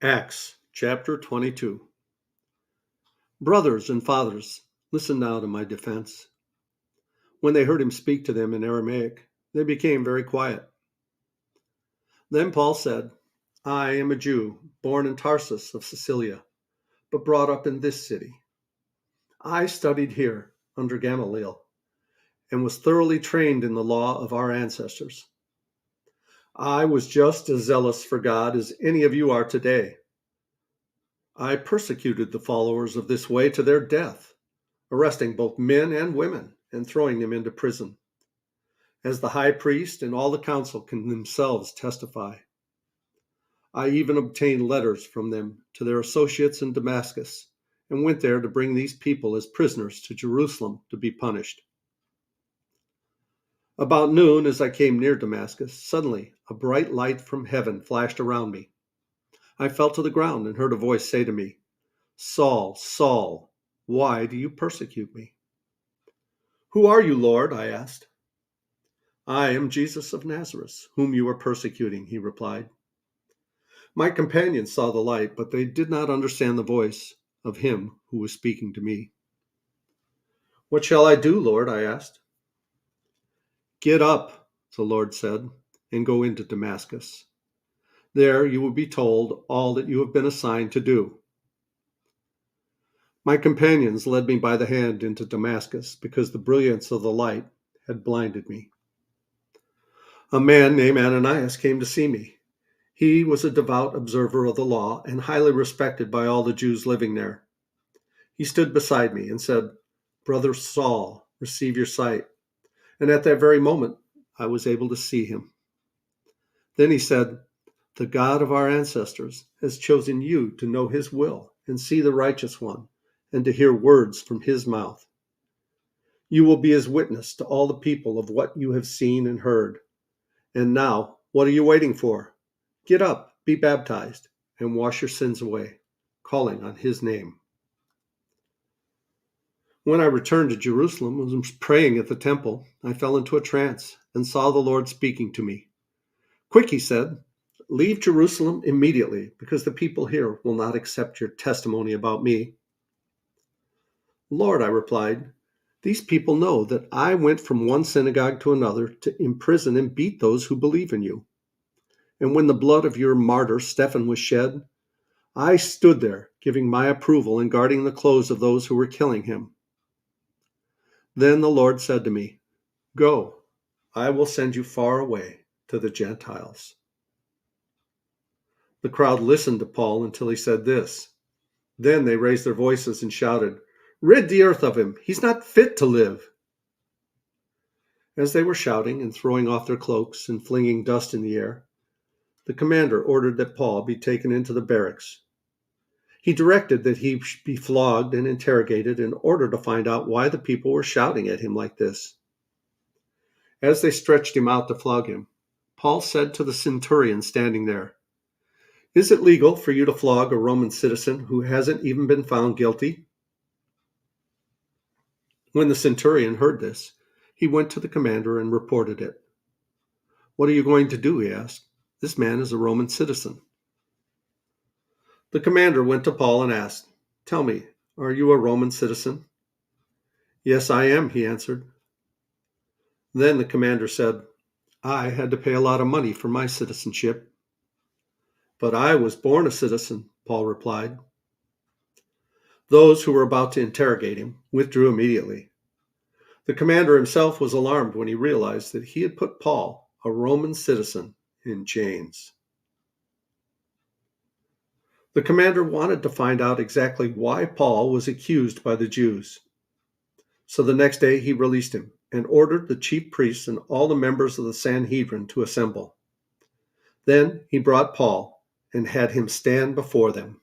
Acts chapter 22. Brothers and fathers, listen now to my defense. When they heard him speak to them in Aramaic, they became very quiet. Then Paul said, I am a Jew, born in Tarsus of Cilicia, but brought up in this city. I studied here under Gamaliel and was thoroughly trained in the law of our ancestors. I was just as zealous for God as any of you are today. I persecuted the followers of this way to their death, arresting both men and women and throwing them into prison, as the high priest and all the council can themselves testify. I even obtained letters from them to their associates in Damascus and went there to bring these people as prisoners to Jerusalem to be punished. About noon, as I came near Damascus, suddenly a bright light from heaven flashed around me. I fell to the ground and heard a voice say to me, Saul, Saul, why do you persecute me? Who are you, Lord? I asked. I am Jesus of Nazareth, whom you are persecuting, he replied. My companions saw the light, but they did not understand the voice of him who was speaking to me. What shall I do, Lord? I asked. Get up, the Lord said, and go into Damascus. There you will be told all that you have been assigned to do. My companions led me by the hand into Damascus because the brilliance of the light had blinded me. A man named Ananias came to see me. He was a devout observer of the law and highly respected by all the Jews living there. He stood beside me and said, Brother Saul, receive your sight. And at that very moment, I was able to see him. Then he said, The God of our ancestors has chosen you to know his will and see the righteous one and to hear words from his mouth. You will be his witness to all the people of what you have seen and heard. And now, what are you waiting for? Get up, be baptized, and wash your sins away, calling on his name. When I returned to Jerusalem and was praying at the temple, I fell into a trance and saw the Lord speaking to me. Quick, he said, leave Jerusalem immediately, because the people here will not accept your testimony about me. Lord, I replied, these people know that I went from one synagogue to another to imprison and beat those who believe in you. And when the blood of your martyr Stephen was shed, I stood there giving my approval and guarding the clothes of those who were killing him. Then the Lord said to me, Go, I will send you far away to the Gentiles. The crowd listened to Paul until he said this. Then they raised their voices and shouted, Rid the earth of him, he's not fit to live. As they were shouting and throwing off their cloaks and flinging dust in the air, the commander ordered that Paul be taken into the barracks. He directed that he be flogged and interrogated in order to find out why the people were shouting at him like this. As they stretched him out to flog him, Paul said to the centurion standing there, Is it legal for you to flog a Roman citizen who hasn't even been found guilty? When the centurion heard this, he went to the commander and reported it. What are you going to do? He asked. This man is a Roman citizen. The commander went to Paul and asked, Tell me, are you a Roman citizen? Yes, I am, he answered. Then the commander said, I had to pay a lot of money for my citizenship. But I was born a citizen, Paul replied. Those who were about to interrogate him withdrew immediately. The commander himself was alarmed when he realized that he had put Paul, a Roman citizen, in chains. The commander wanted to find out exactly why Paul was accused by the Jews. So the next day he released him and ordered the chief priests and all the members of the Sanhedrin to assemble. Then he brought Paul and had him stand before them.